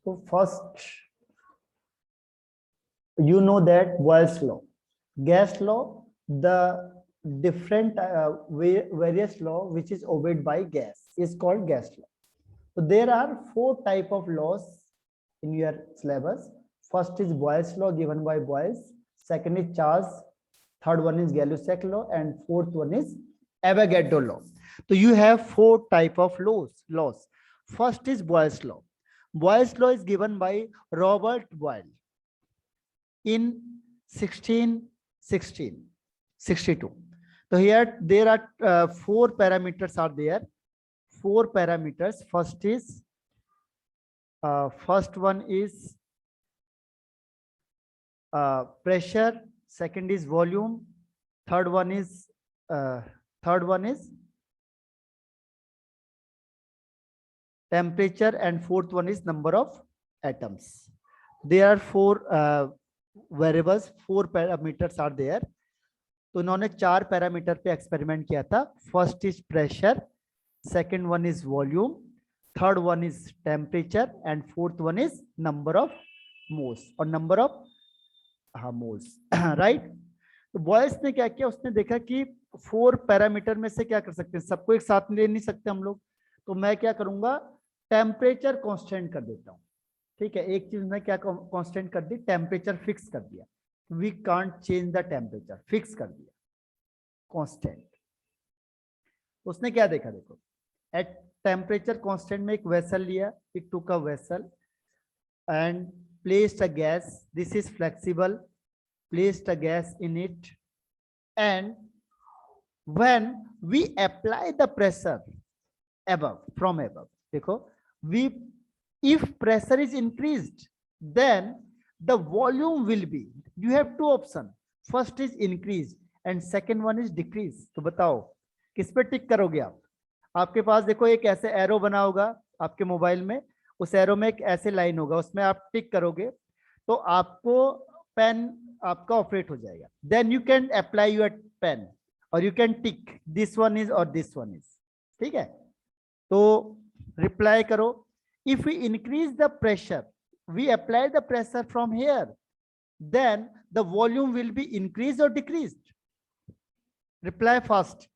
So first, you know that Boyle's law, gas law, the different various law which is obeyed by gas is called gas law. So there are 4 type of laws in your syllabus. First is Boyle's law given by Boyle's, second is Charles, third one is Gay-Lussac law, and fourth one is Avogadro law. So you have 4 type of laws. First is Boyle's law. Boyle's law is given by Robert Boyle in 1662. So here there are 4 parameters are there. 4 parameters. First one is pressure. Second is volume. Third one is temperature, and fourth one is number of atoms. There are 4 variables, 4 parameters are there. तो उन्होंने 4 parameter पे experiment किया था. First is pressure, second one is volume, third one is temperature, and fourth one is number of moles और number of moles. Right. तो boils ने क्या किया, उसने देखा कि 4 पैरामीटर में से क्या कर सकते हैं, सबको एक साथ ले नहीं सकते हम लोग. तो मैं क्या करूंगा, टेम्परेचर कांस्टेंट कर देता हूं. ठीक है, एक चीज में क्या कांस्टेंट कर दी, टेम्परेचर फिक्स कर दिया. We can't change the temperature, fix कर दिया कांस्टेंट. उसने क्या देखा, देखो एट टेम्परेचर कांस्टेंट में एक वेसल लिया, it took a vessel and placed a gas, this is flexible, placed a gas in it, and when we apply the pressure above, from above, देखो, if pressure is increased, then the volume will be, you have 2 options, first is increase and second one is decrease. तो बताओ किस पे टिक करोगे आप. आपके पास देखो एक ऐसे एरो बना होगा आपके मोबाइल में, उस एरो में एक ऐसे लाइन होगा, उसमें आप टिक करोगे तो आपको पेन आपका ऑपरेट हो जाएगा. Then you can apply your pen और you can tick this one is और दिस वन इज. ठीक है, तो रिप्लाई करो. If we increase the pressure, we apply the pressure from here, then the volume will be increase और decrease. Reply fast.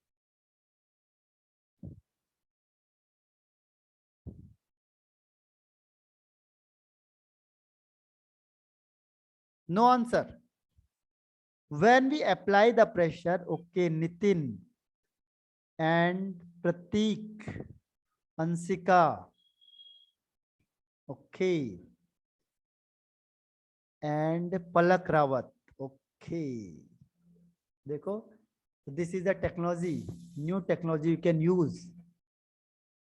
No answer. When we apply the pressure, okay, Nitin and Pratik, Ansika, okay, and Palak Rawat, okay. देखो, this is the technology, new technology you can use.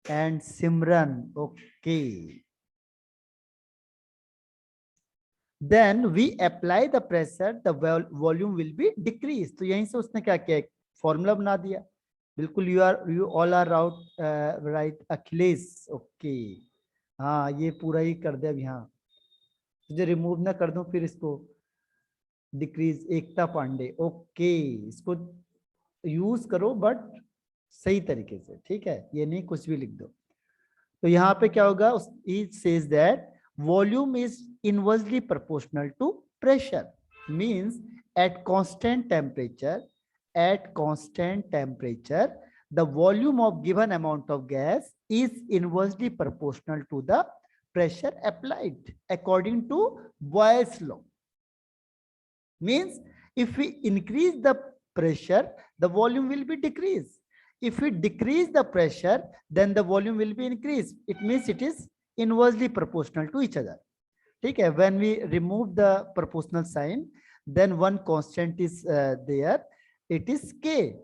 And Simran, okay. Then we apply the pressure, the volume will be decreased. तो यहीं से उसने क्या किया, formula बना दिया. बिल्कुल you all are out, right. Akhilesh, okay. हाँ, ये पूरा ही कर दे. अब यहाँ तुझे रिमूव ना कर दूं फिर इसको. डिक्रीज, एकता पांडे, ओके. इसको यूज करो बट सही तरीके से. ठीक है, ये नहीं कुछ भी लिख दो. तो यहाँ पे क्या होगा, it says that volume is inversely proportional to pressure, means at constant temperature, the volume of given amount of gas is inversely proportional to the pressure applied according to Boyle's law. Means if we increase the pressure, the volume will be decreased. If we decrease the pressure, then the volume will be increased. It means it is inversely proportional to each other. ठीक है, when we remove the proportional sign, then one constant is there, it is k.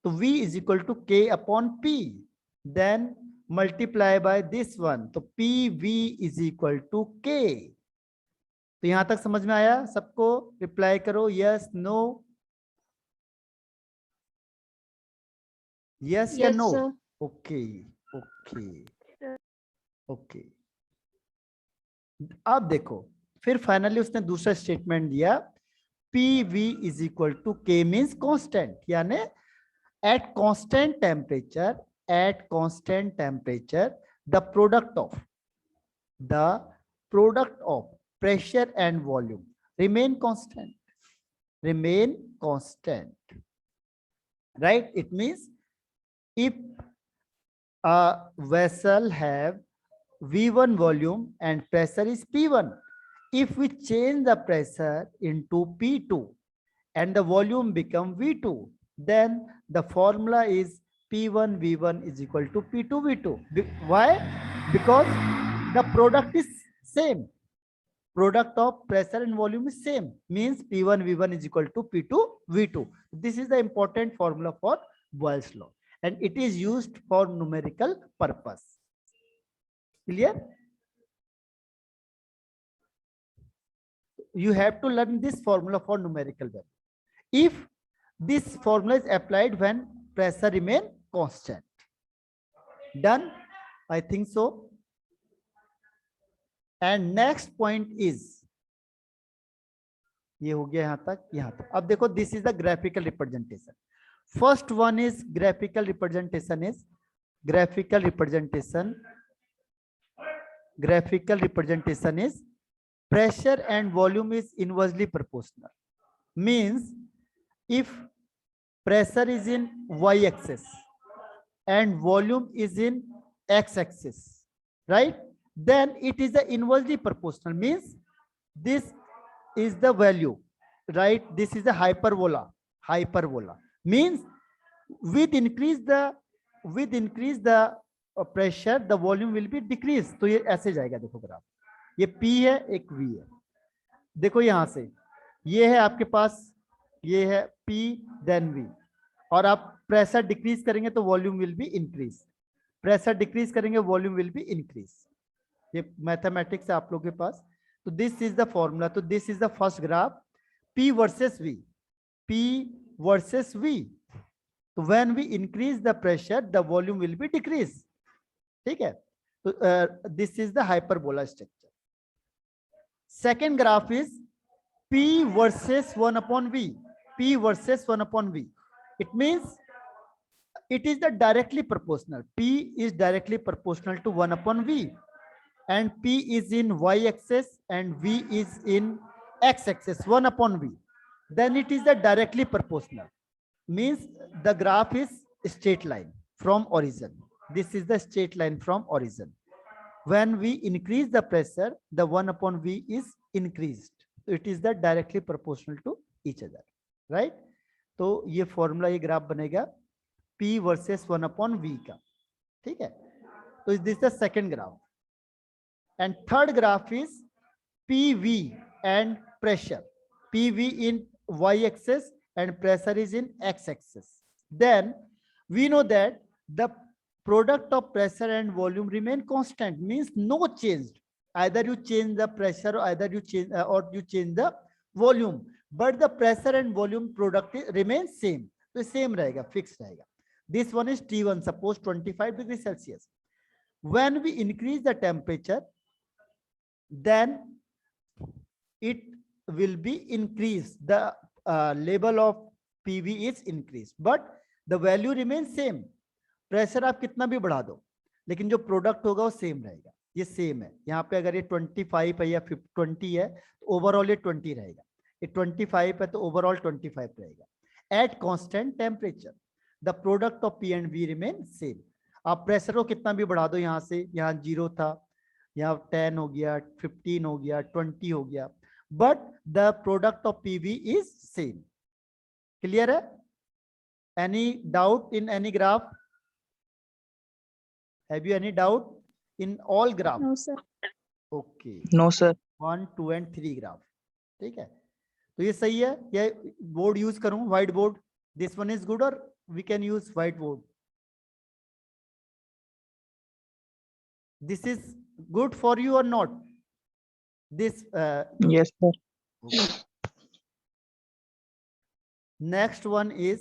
So v is equal to k upon p, then multiply by this one, तो pv is equal to k. तो यहां तक समझ में आया सबको? Reply करो yes, no, yes या नो. Okay okay okay. अब देखो, फिर फाइनली उसने दूसरा स्टेटमेंट दिया, P V is equal to K, means constant, यानी at constant temperature the product of the product of pressure and volume remain constant. Remain constant, right? It means if a vessel have V1 volume and pressure is P1, if we change the pressure into P2 and the volume become V2, then the formula is P1 V1 is equal to P2 V2. Why? Because the product is same. Product of pressure and volume is same, means P1 V1 is equal to P2 V2. This is the important formula for Boyle's law, and it is used for numerical purpose. Clear? You have to learn this formula for numerical value. If this formula is applied when pressure remain constant. Done? I think so. And next point is, ये हो गया यहां तक. अब देखो, this is the graphical representation. First one is graphical representation is graphical representation is pressure and volume is inversely proportional. Means if pressure is in y-axis and volume is in x-axis, right? Then it is the inversely proportional. Means this is the value, right? This is a hyperbola. Means with increase the pressure, the volume will be decreased. तो ये ऐसे जाएगा. देखो graph, ये P है, एक V है. देखो यहां से ये है आपके पास, ये है P then V, और आप प्रेशर डिक्रीज करेंगे तो volume will be increase. Pressure decrease करेंगे वॉल्यूम विल बी इंक्रीज. ये मैथमेटिक्स है आप लोग के पास. तो दिस इज द फॉर्मूला. तो this is the first graph, P versus V. तो when we increase the pressure the volume will be decrease. ठीक है. तो this is the hyperbola structure. Second graph is P versus 1/V. P versus 1/V. It means it is the directly proportional. P is directly proportional to 1/V, and P is in y-axis and V is in x-axis. 1/V. Then it is the directly proportional. Means the graph is straight line from origin. This is the straight line from origin. When we increase the pressure, the 1/V is increased. It is the directly proportional to each other. Right तो ये formula, ये graph बनेगा P versus 1/V का. ठीक है. तो this the second graph. And third graph is PV and pressure. PV in y axis and pressure is in x axis. Then we know that the product of pressure and volume remain constant. Means no change. either you change the pressure or either you change the volume, but the pressure and volume product remains same. तो same रहेगा, fixed रहेगा. This one is T1, suppose 25 degrees Celsius. When we increase the temperature, then it will be increased. The level of PV is increased, but the value remains same. Pressure आप कितना भी बढ़ा दो, लेकिन जो product होगा वो same रहेगा. ये सेम है. यहाँ पे अगर ये 25 है या 20 है तो ओवरऑल ये 20 रहेगा. ये 25 है तो ओवरऑल 25 रहेगा. Eight constant temperature the product of P and V remain same. आप प्रेशर को कितना भी बढ़ा दो, यहाँ से यहाँ 0 था, यहाँ 10 हो गया, 15 हो गया, 20 हो गया, but the product of PV is same. Clear है? Any doubt in any graph? Have you any doubt in all graph? No sir. Okay. No sir. 1, 2 and 3 graph. ठीक है. तो ये सही है. ये बोर्ड यूज करूं, white board? This one is good और we can use white board? This is good for you और not? This Yes sir. okay. Next one is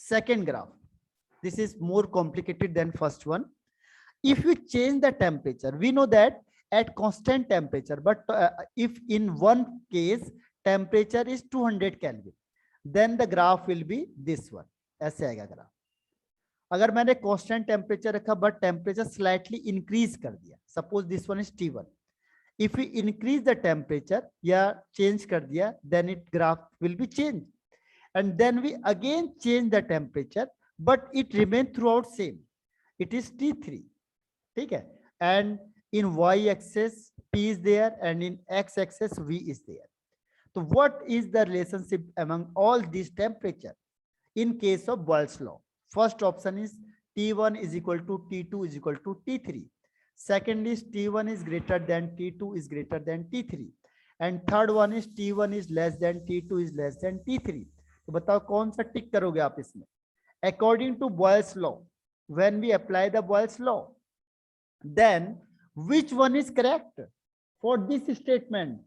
second graph. This is more complicated than first one. If you change the temperature, we know that at constant temperature, but if in one case temperature is 200 Kelvin, then the graph will be this one. ऐसे आएगा graph. अगर मैंने constant temperature रखा but temperature slightly increase कर दिया, suppose this one is T1, if you increase the temperature या change कर दिया, then it graph will be change, and then we again change the temperature but it remain throughout same, it is T3. ठीक है, and in y axis P is there and in x axis V is there. So what is the relationship among all these temperature in case of Boyle's law? First option is T1 is equal to T2 is equal to T3. Second is T1 is greater than T2 is greater than T3. And third one is T1 is less than T2 is less than T3. तो बताओ कौन सा टिक करोगे आप इसमें? According to Boyle's law, when we apply the Boyle's law, then which one is correct for this statement?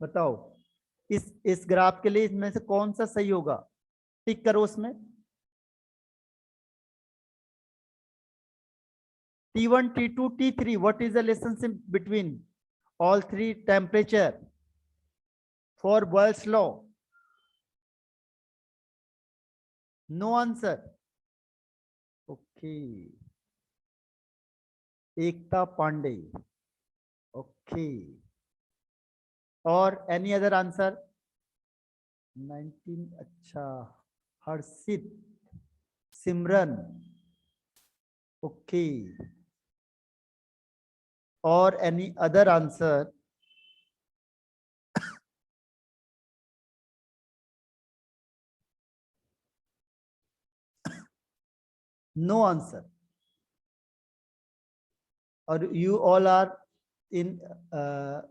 बताओ इस graph के लिए इसमें से कौन सा सही होगा? टिक करो उसमें. T1, T2, T3, what is the relationship between all three temperature for Boyle's law? No answer. Okay. Ekta Pandey. Okay. और any other answer? 19. अच्छा. हर्षित. सिमरन. Okay. और any other answer? No answer. Or you all are in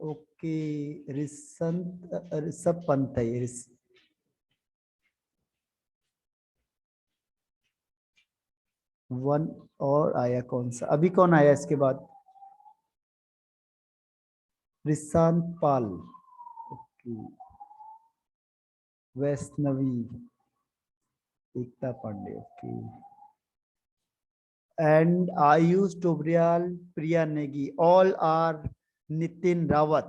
okay. Rishabh Pant है. One और आया कौन सा? अभी कौन आया इसके बाद? Rishant Pal. Okay. Vaishnavi. Ekta Pandey. Okay. And Ayush Tobrial, Priya Negi, all are Nitin Rawat.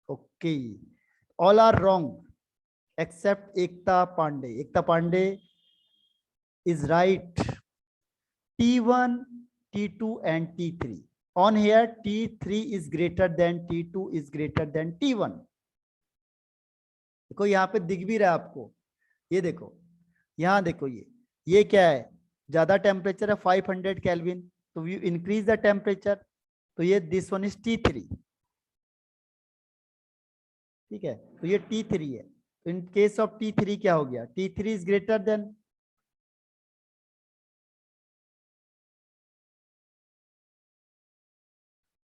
Okay, all are wrong except Ekta Pandey. Ekta Pandey is right. T1, T2 and T3. On here T3 is greater than T2 is greater than T1. देखो यहाँ पे दिख भी रहा है आपको, ये देखो, यहाँ देखो, ये क्या है? ज्यादा टेम्परेचर है 500 केल्विन, तो यू इंक्रीज द टेम्परेचर, तो ये दिस वन इज T3. ठीक है, तो ये T3 है. तो इन केस ऑफ T3 क्या हो गया? T3 इज ग्रेटर देन,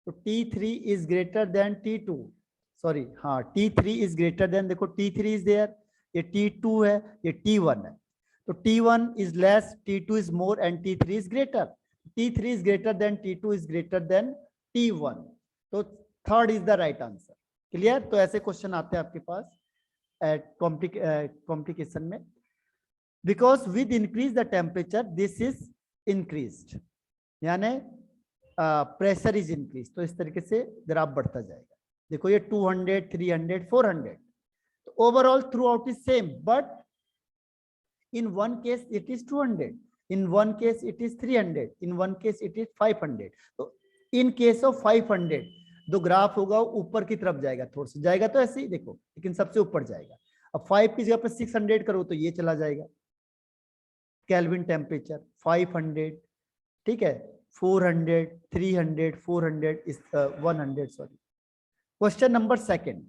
तो T3 is greater than T2. Sorry, हाँ, T3 इज ग्रेटर देन, देखो T3 इज देयर, ये T2 है, ये T1 है. तो T1 is less, T2 is more and T3 is greater. T3 is greater than T2 is greater than T1. तो third is the right answer. Clear? तो ऐसे question आते हैं आपके पास कॉम्प्लिकेशन में. Because with increase the temperature this is increased, यानी pressure is increase. तो इस तरीके से ग्राफ बढ़ता जाएगा. देखो ये 200, 300, 400. तो overall through out is same, but in one case it is 200, in one case it is 300, in one case it is 500. तो in case of 500 जो ग्राफ होगा ऊपर की तरफ जाएगा, थोड़ा सा जाएगा तो ऐसे ही देखो, लेकिन सबसे ऊपर जाएगा. अब 5 की जगह पे 600 करो तो ये चला जाएगा केल्विन टेम्परेचर. 500, ठीक है, 400, 300, 400 is 100. Sorry. Question number second.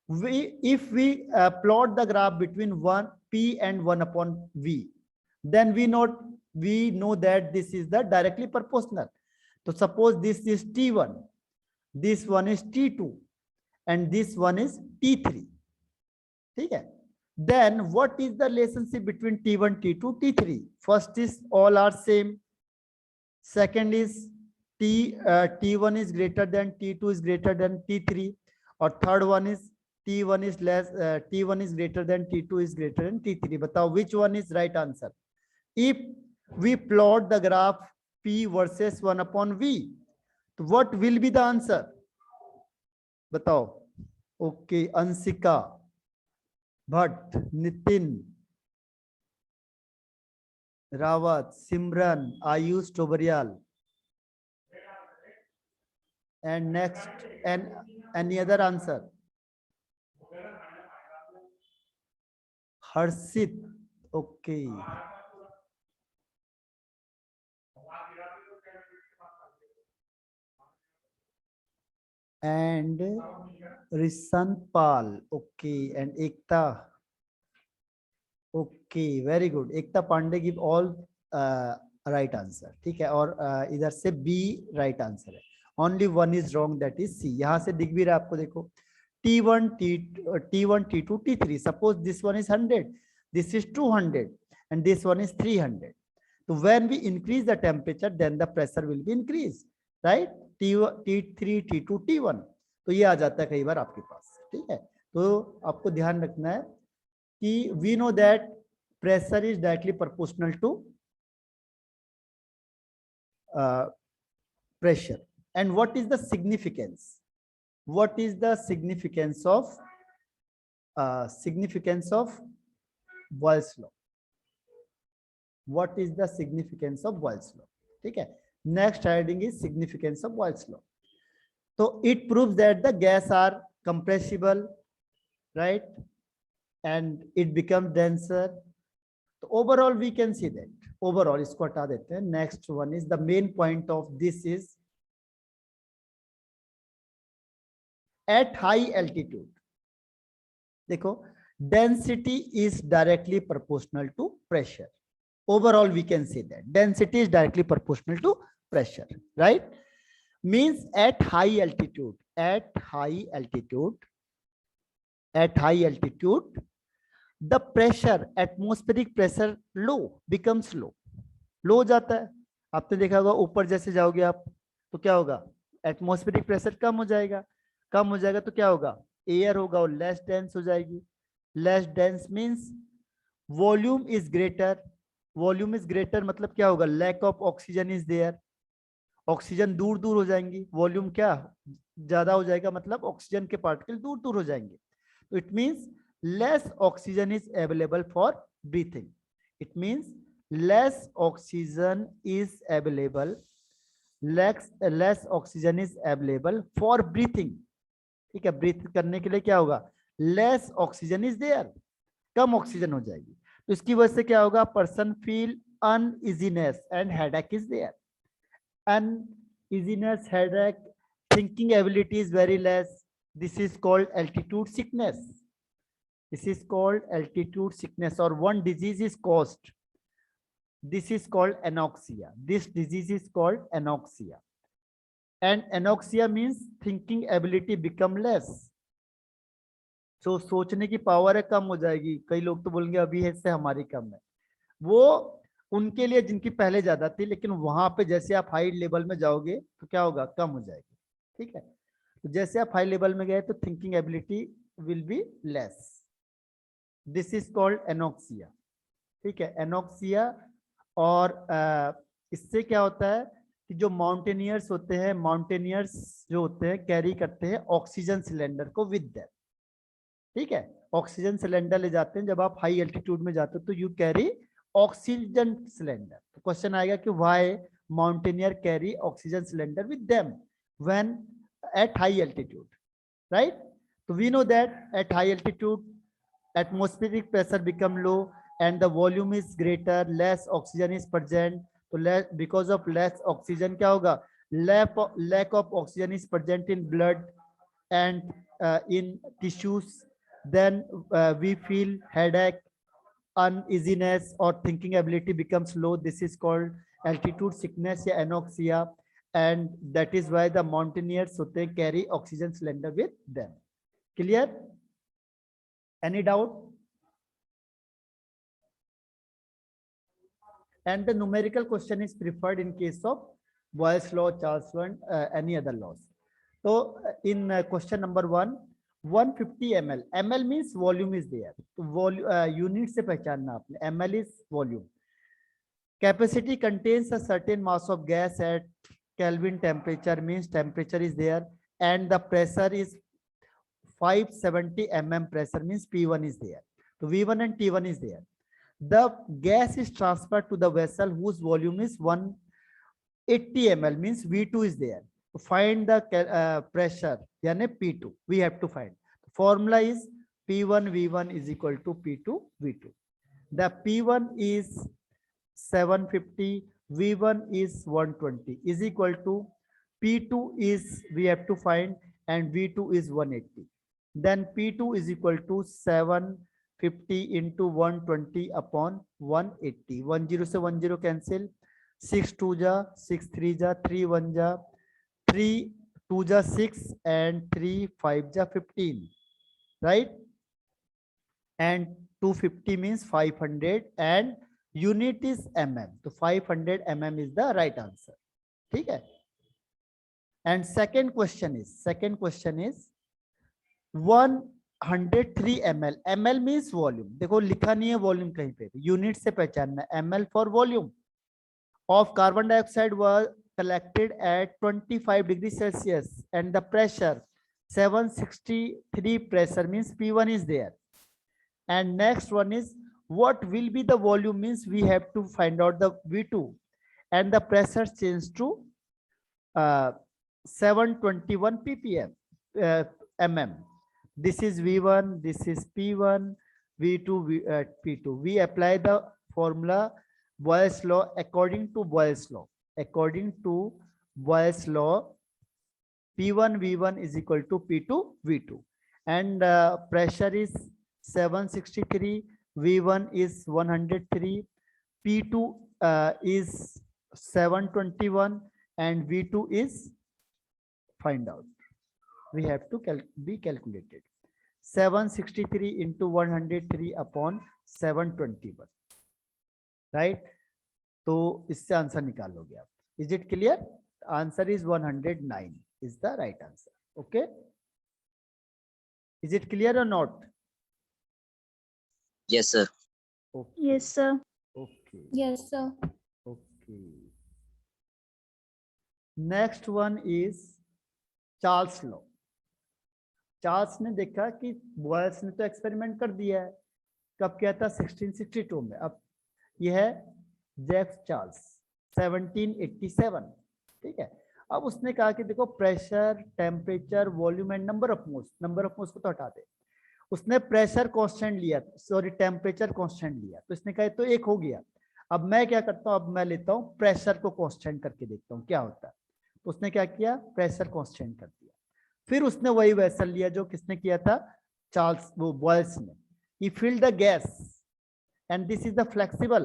If we plot the graph between 1 P and 1 upon V, then we know that this is the directly proportional. So suppose this is T1, this one is T2 and this one is T3. ठीक है, then what is the relationship between T1, T2, T3? First is all are same. Second is T1 is greater than T2 is greater than T3, or third one is T1 is less, T1 is greater than T2 is greater than T3. बताओ which one is right answer? If we plot the graph P versus 1 upon V, तो what will be the answer? बताओ. Okay, Anshika Bhatt, Nitin, Rawat, Simran, Ayush Tobaryal. And next, and any other answer? Harshit. Okay. And Rishan Pal. Okay. And Ekta. Okay, very good. Ekta Pandey give all right answer. ठीक है. और इधर से B right answer है. Only one is wrong, that is C. यहाँ से दिख भी रहा है आपको, देखो. T1, T1, T2, T3. Suppose this one is 100, this is 200, and this one is 300. So when we increase the temperature, then the pressure will be increased, right? T1, T3, T2, T1. तो ये आ जाता है कई बार आपके पास. ठीक है. तो आपको ध्यान रखना है कि we know that pressure is directly proportional to pressure. And what is the significance? What is the significance of Boyle's law? What is the significance of Boyle's law? ठीक है. Next heading is significance of Boyle's law. So it proves that the gas are compressible, right? And it becomes denser. So overall we can see that. Overall इसको हटा देते हैं. Next one is the main point of this is at high altitude. देखो, density is directly proportional to pressure. Overall we can say that density is directly proportional to pressure, right? Means at high altitude, the pressure, atmospheric pressure low becomes low. लो हो जाता है. आपने देखा होगा ऊपर जैसे जाओगे आप तो क्या होगा, एटमॉस्फेरिक प्रेशर कम हो जाएगा. कम हो जाएगा तो क्या होगा, एयर होगा और लेस डेंस हो जाएगी. Less dense means volume is greater. Volume is greater मतलब क्या होगा, lack of oxygen is there. Oxygen दूर दूर हो जाएंगी. वॉल्यूम क्या ज्यादा हो जाएगा मतलब ऑक्सीजन के पार्टिकल दूर दूर हो जाएंगे. तो it means less oxygen is available for breathing. It means less oxygen is available for breathing. ठीक है. ब्रीथ करने के लिए क्या होगा, लेस ऑक्सीजन इज देयर, कम ऑक्सीजन हो जाएगी. तो इसकी वजह से क्या होगा, person feel uneasiness and headache is there. Uneasiness, headache, thinking ability is very less. This is called altitude sickness. This is called altitude sickness, or one disease is caused. This is called anoxia. This disease is called anoxia. And anoxia means thinking ability become less. So सोचने की power है कम हो जाएगी. कई लोग तो बोलेंगे अभी इससे हमारी कम है. वो उनके लिए जिनकी पहले ज्यादा थी, लेकिन वहां पे जैसे आप हाई लेवल में जाओगे तो क्या होगा, कम हो जाएगी. ठीक है. तो जैसे आप हाई लेवल में गए तो thinking ability will be less. This is called anoxia. ठीक है, एनोक्सिया. और इससे क्या होता है कि जो माउंटेनियर्स होते हैं, माउंटेनियर्स जो होते हैं कैरी करते हैं ऑक्सीजन सिलेंडर को विद देम. ठीक है, ऑक्सीजन सिलेंडर ले जाते हैं. जब आप हाई एल्टीट्यूड में जाते हो तो यू कैरी ऑक्सीजन सिलेंडर. तो क्वेश्चन आएगा कि why mountaineer carry oxygen cylinder with them when at high altitude, right? तो we know that at high altitude atmospheric pressure become low and the volume is greater, less oxygen is present. तो because of less oxygen क्या होगा, lack of oxygen is present in blood and in tissues. Then we feel headache, uneasiness, or thinking ability becomes low. This is called altitude sickness या anoxia, and that is why the mountaineers होते हैं carry oxygen cylinder with them. Clear? Any doubt? And the numerical question is preferred in case of Boyle's law, Charles law, and any other laws. So in question number 1, 150 ml. ml means volume is there. So unit से पहचानना आपने. ml is volume. Capacity contains a certain mass of gas at Kelvin temperature, means temperature is there, and the pressure is 570 mm pressure, means P1 is there. So V1 and T1 is there. the gas is transferred to the vessel whose volume is 180 ml, means V2 is there. To find the pressure, yani P2, we have to find. The formula is P1 V1 is equal to P2 V2. The P1 is 750, V1 is 120 is equal to P2 is we have to find, and V2 is 180. Then P2 is equal to 750 into 120 upon 180. 10 से 10 cancel. 6 2 ja, 6 3 ja, 3 1 ja, 3 2 ja 6, and 3 5 ja 15, right? And 250 means 500, and unit is mm. So 500 mm is the right answer. ठीक है? And second question is 103 ml. ml means volume. देखो लिखा नहीं है volume कहीं पे, unit से पहचानना है. ml for volume of carbon dioxide was collected at 25 degrees Celsius, and the pressure 763 pressure means P1 is there. And next one is what will be the volume, means we have to find out the V2, and the pressure changed to 721 ppm mm. This is V1, this is P1, V2, P2. We apply the formula Boyle's law. According to Boyle's law, P1 V1 is equal to P2 V2, and pressure is 763, V1 is 103, P2 is 721, and V2 is find out. We have to be calculated. 763 into 103 upon 721, right? तो इससे answer निकाल लोगे आप. Is it clear? Answer is 109 is the right answer. Okay. Is it clear or not? Yes, sir. Okay. Yes, sir. Okay. Yes, sir. Okay. Next one is Charles law. Charles ने देखा कि boils ने तो experiment कर दिया है. कब किया था? 1662 में. अब यह है जैक्स चार्ल्स 1787. ठीक है. अब उसने कहा कि देखो pressure, temperature, volume and number of moles. Number of moles को तो हटा दे. उसने प्रेशर कांस्टेंट लिया, सॉरी टेम्परेचर कांस्टेंट लिया, तो इसने कहा तो एक हो गया. अब मैं क्या करता हूं, अब मैं लेता हूं प्रेशर को कांस्टेंट करके देखता हूं क्या होता है. तो उसने क्या किया, प्रेशर कांस्टेंट कर दिया. फिर उसने वही वेसल लिया जो किसने किया था, चार्ल्स वो बॉयल्स ने. He filled the gas and this is the flexible.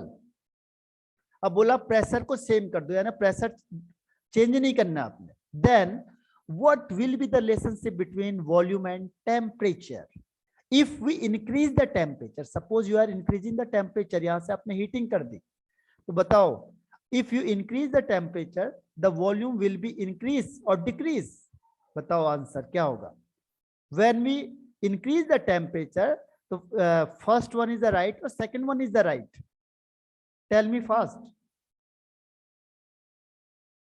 अब बोला प्रेशर को सेम कर दो, यानी प्रेशर चेंज नहीं करना आपने. Then what will be the relationship between volume and temperature if we increase the temperature. Suppose you are increasing the temperature, यहां से आपने हीटिंग कर दी, तो बताओ if you increase the temperature the volume will be increase और decrease. बताओ answer क्या होगा. When we increase the temperature, तो first one is the right और second one is the right. Tell me fast.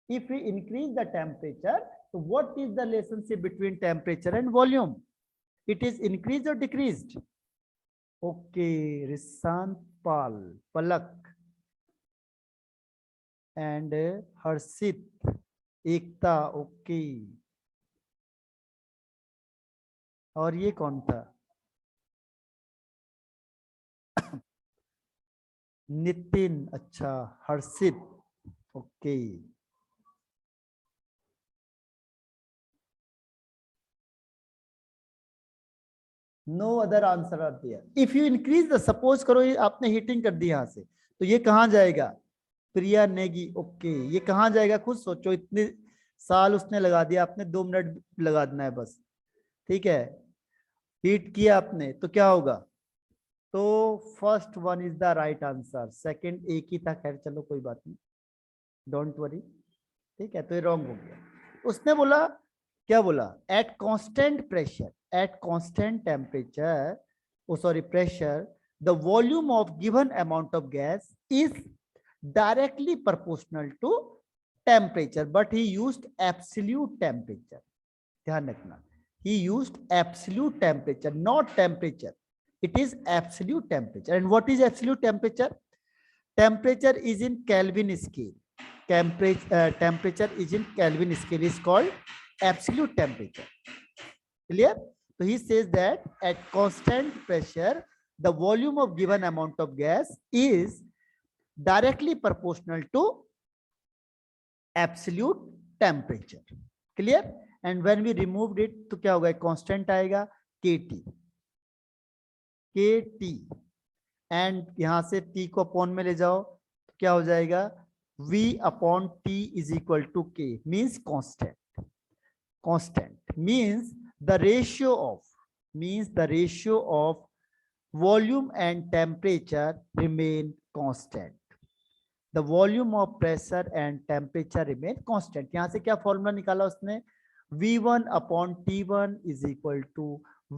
If we increase the temperature, so what is the relationship between temperature and volume? It is increased or decreased? Okay, Rishan Pal, Palak, and Harshit, Ekta. Okay. और ये कौन था? नितिन. अच्छा, Harshit. Okay. No other answer are there. If you increase the, suppose करो ये आपने heating कर दी यहां से, तो ये कहां जाएगा? प्रिया नेगी. ओके. ये कहां जाएगा? खुद सोचो. इतने साल उसने लगा दिया, आपने 2 मिनट लगा देना है बस. ठीक है. हीट किया आपने तो क्या होगा? तो first one is the right answer. Second एक ही था, खैर चलो कोई बात नहीं, डोंट वरी. ठीक है. तो ये रॉन्ग हो गया. उसने बोला, क्या बोला? At constant pressure, at constant temperature, oh sorry, pressure, the volume of given amount of gas is directly proportional to temperature, but he used absolute temperature. ध्यान रखना, he used absolute temperature, not temperature. It is absolute temperature. And what is absolute temperature? Temperature is in Kelvin scale. Temperature is in Kelvin scale is called absolute temperature. Clear? So he says that at constant pressure, the volume of given amount of gas is directly proportional to absolute temperature. Clear? And when we removed it, तो क्या होगा? Constant आएगा KT. And यहां से T को upon में ले जाओ तो क्या हो जाएगा? V upon T is equal to K means constant. Constant means the ratio of volume and temperature remain constant. The volume of pressure and temperature remain constant. यहां से क्या फॉर्मूला निकाला उसने? V1 upon T1 is equal to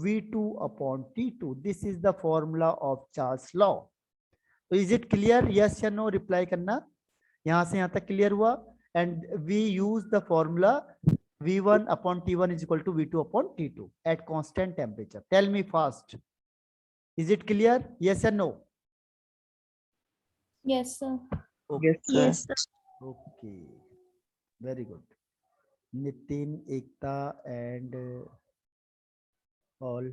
V2 upon T2. This is the formula of Charles law. So is it clear? Yes या no? Reply करना. यहाँ से यहाँ तक clear हुआ. And we use the formula V1 upon T1 is equal to V2 upon T2 at constant temperature. Tell me fast. Is it clear? Yes or no? Yes, sir. Okay. Yes, sir. Okay. Very good. Nitin, Ekta, and all.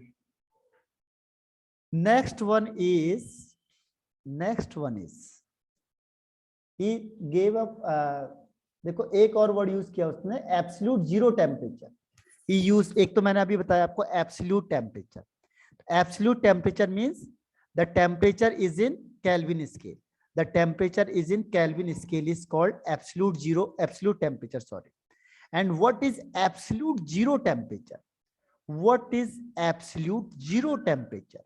Next one is he gave up. देखो एक और word use किया उसने, absolute zero temperature. ही use, एक तो मैंने अभी बताया आपको absolute temperature. Absolute temperature means the temperature is in kelvin scale. The temperature is in Kelvin scale is called absolute temperature, sorry. And what is absolute zero temperature? What is absolute zero temperature?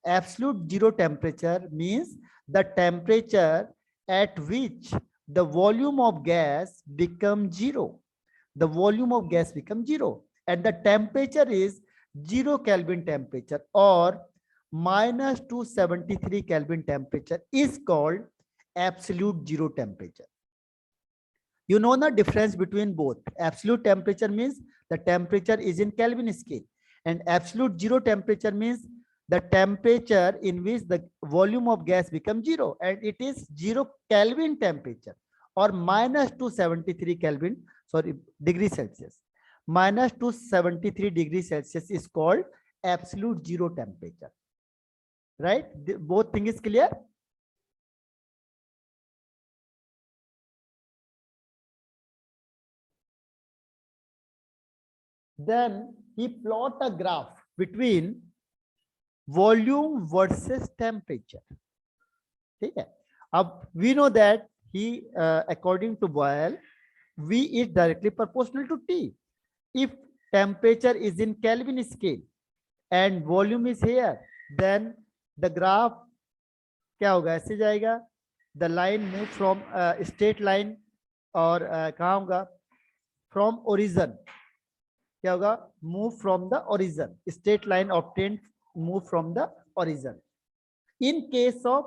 Absolute zero temperature means the temperature at which the volume of gas becomes zero. The volume of gas becomes zero, and the temperature is 0 Kelvin temperature or minus 273 Kelvin temperature is called absolute zero temperature. You know the difference between both. Absolute temperature means the temperature is in Kelvin scale, and absolute zero temperature means the temperature in which the volume of gas becomes zero, and it is 0 Kelvin temperature or minus 273 Kelvin, sorry, degree Celsius. Minus 273 degrees Celsius is called absolute zero temperature. Right? Both thing is clear. Then he plot a graph between volume versus temperature. Okay. We know that he, according to Boyle, V is directly proportional to T. If temperature is in Kelvin scale and volume is here, then the graph क्या होगा? ऐसे जाएगा. The line move from straight line और कहाँ होगा? From origin. क्या होगा? Move from the origin. Straight line obtained move from the origin. In case of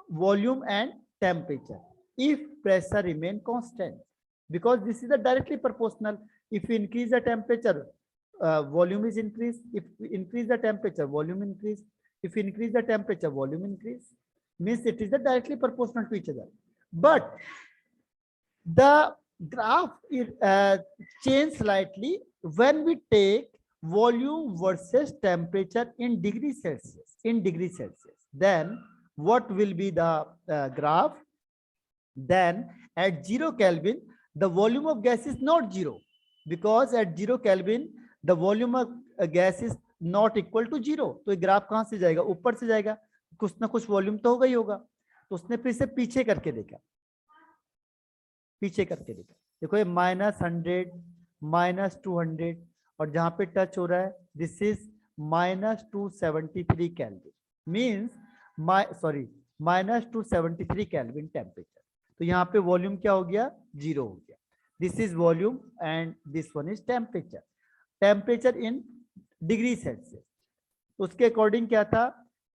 volume and temperature, if pressure remain constant, because this is a directly proportional. If you increase the temperature, volume is increased. If we increase the temperature, volume increase. If you increase the temperature, volume increase. Means it is directly proportional to each other. But the graph is changed slightly when we take volume versus temperature in degrees Celsius. In degrees Celsius, then what will be the graph? Then at 0 Kelvin, the volume of gas is not zero, because at 0 Kelvin the volume of gas is not equal to 0. तो ये graph कहां से जाएगा? ऊपर से जाएगा. कुछ ना कुछ वॉल्यूम तो होगा ही होगा. तो उसने फिर से पीछे करके देखा. देखो ये -100, -200 और जहां पे टच हो रहा है this is -273 kelvin. Means -273 kelvin temperature. तो यहाँ पे वॉल्यूम क्या हो गया? 0 हो गया. This is volume and this one is temperature. Temperature in degree Celsius. उसके अकॉर्डिंग क्या था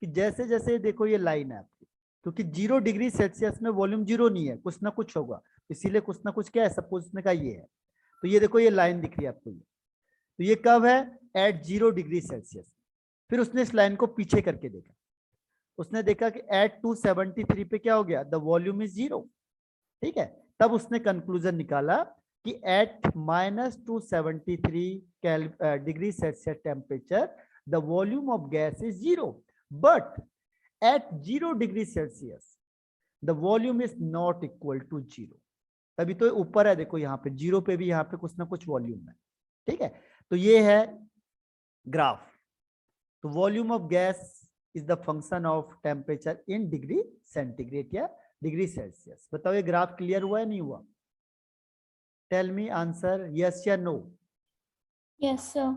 कि जैसे जैसे देखो ये लाइन है आपकी, क्योंकि 0 डिग्री सेल्सियस में वॉल्यूम 0 नहीं है, कुछ ना कुछ होगा, इसीलिए कुछ ना कुछ क्या है, सपोज उसने कहा ये है. तो ये देखो ये लाइन दिख रही है आपको. ये तो ये कब है? At 0 degree celsius. फिर उसने इस लाइन को पीछे करके देखा, उसने देखा कि एट 273 पे क्या हो गया, द वॉल्यूम इज 0, ठीक है। तब उसने कंक्लूजन निकाला कि at -273 degree celsius temperature the volume of gas is 0, but at 0 degree celsius the volume is not equal to 0। तभी तो ऊपर है, देखो यहाँ पे 0 पे भी यहाँ पे कुछ ना कुछ वॉल्यूम है, ठीक है। तो ये है ग्राफ। तो volume of gas is the function of temperature in degree centigrade या डिग्री सेल्सियस। बताओ ये ग्राफ क्लियर हुआ है नहीं हुआ? टेल मी आंसर, यस या no? Yes, sir.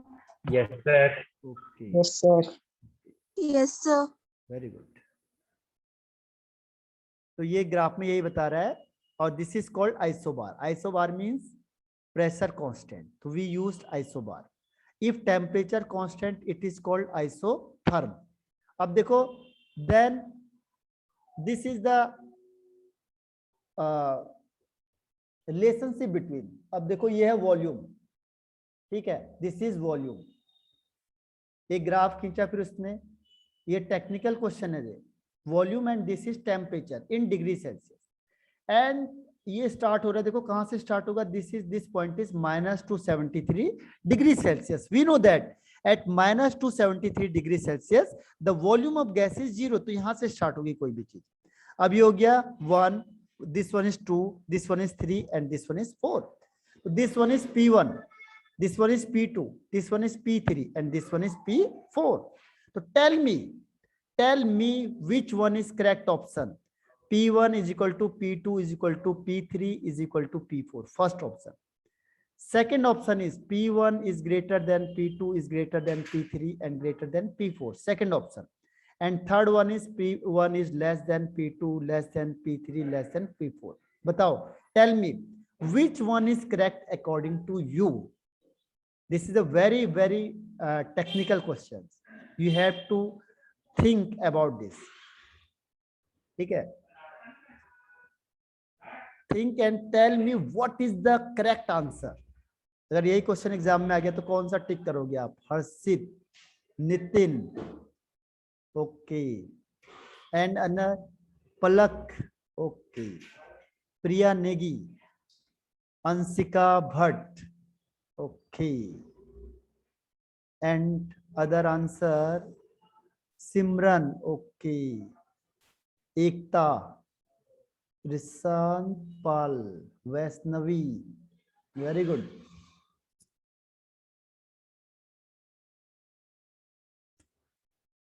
Yes, sir. Okay, Yes, sir. Yes, sir. Very good. तो ये ग्राफ में यही बता रहा है, और this is called isobar. Isobar means pressure constant, तो we used isobar. If temperature constant it is called isotherm. अब देखो, then this is the relationship between, अब देखो ये है वॉल्यूम, ठीक है, दिस इज वॉल्यूम। एक ग्राफ खींचा फिर उसने, ये टेक्निकल क्वेश्चन है, volume and this is temperature in degree celsius, and ये स्टार्ट हो रहा है, देखो कहां से स्टार्ट होगा, this point is -273 degree celsius. We know that at -273 degree celsius the volume of gas is 0, तो यहां से स्टार्ट होगी कोई भी चीज। अब ये हो गया 1, this one is 2, this one is 3, and this one is 4. So this one is P1, this one is P2, this one is P3, and this one is P4. So tell me which one is correct option. P1 is equal to P2 is equal to P3 is equal to P4. First option. Second option is P1 is greater than P2 is greater than P3 and greater than P4. Second option. And third one is P1 is less than P2, less than P3, less than P4. बताओ, tell me which one is correct according to you. This is a very technical question. You have to think about this. ठीक है? Think and tell me what is the correct answer. अगर यही question exam में आ गया तो कौन सा टिक करोगे आप? हर्षित, Nitin, okay, and Anna Palak, okay, Priya Negi, Ansika Bhatt, okay, and other answer Simran, okay, Ekta, Rishan Pal, Vaishnavi, very good.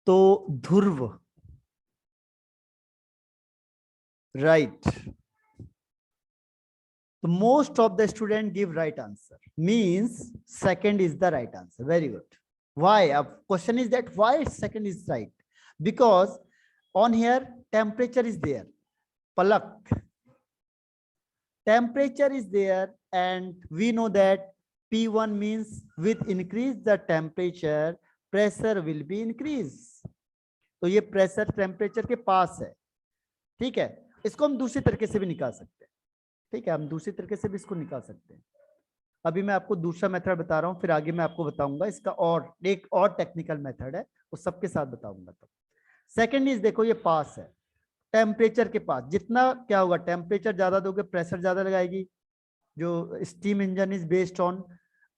तो ध्रुव, right. So most of the student give right answer, means second is the right answer. Very good. Why? Question is that why second is right? Because on here temperature is there. Palak, temperature is there, and we know that P1 means with increase the temperature pressure will be increase. तो ये pressure temperature के पास है, ठीक है। इसको हम दूसरी तरीके से भी निकाल सकते हैं, ठीक है, हम दूसरी तरीके से भी इसको निकाल सकते हैं। अभी मैं आपको दूसरा मेथड बता रहा हूँ, फिर आगे मैं आपको बताऊंगा इसका और एक और टेक्निकल मेथड है, वो सबके साथ बताऊंगा। तो सेकंड इज, देखो ये पास है, टेम्परेचर के पास जितना क्या होगा, टेम्परेचर ज्यादा दोगे प्रेशर ज्यादा लगाएगी। जो steam engine is based on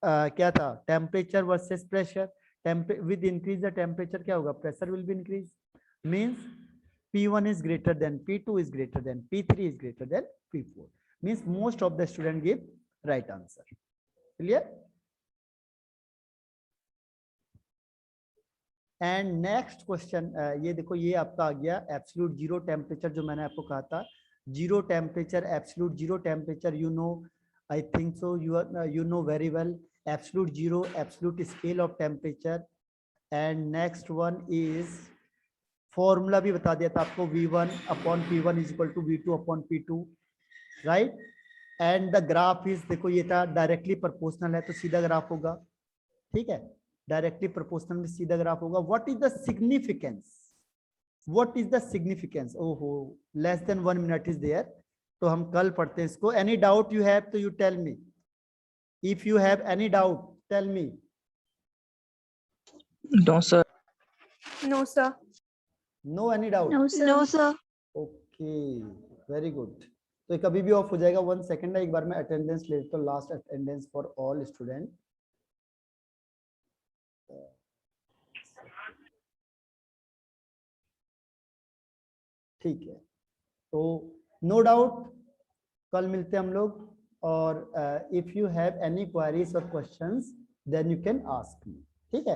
क्या था, temperature versus pressure. with increase the temperature क्या होगा, pressure will be increase, means P1 is greater than P2 is greater than P3 is greater than P4, means most of the student give right answer. Clear? And next question, ये देखो ये आपका आ गया absolute zero temperature, जो मैंने आपको कहा था zero temperature, absolute zero temperature, you know, I think so you know very well. Absolute zero, absolute scale of temperature, and next one is formula भी बता दिया था आपको, V1 upon P1 is equal to V2 upon P2, right? And the graph is, देखो ये था directly proportional है तो सीधा ग्राफ होगा, ठीक है, डायरेक्टली प्रोपोर्शनल में सीधा ग्राफ होगा। What is the significance, what is the significance? ओहो, less than 1 minute is there, तो हम कल पढ़ते हैं इसको। एनी डाउट यू हैव तो you tell me, if you have any doubt tell me. No, sir. No, sir. No any doubt? No, sir. No, sir. Okay, very good. तो ये कभी भी ऑफ हो जाएगा। 1 सेकेंड है, एक बार मैं अटेंडेंस ले लेता हूँ, last attendance for all student. ठीक है, तो नो डाउट कल मिलते हैं हम लोग। और if you have any queries और questions then you can ask me, ठीक है।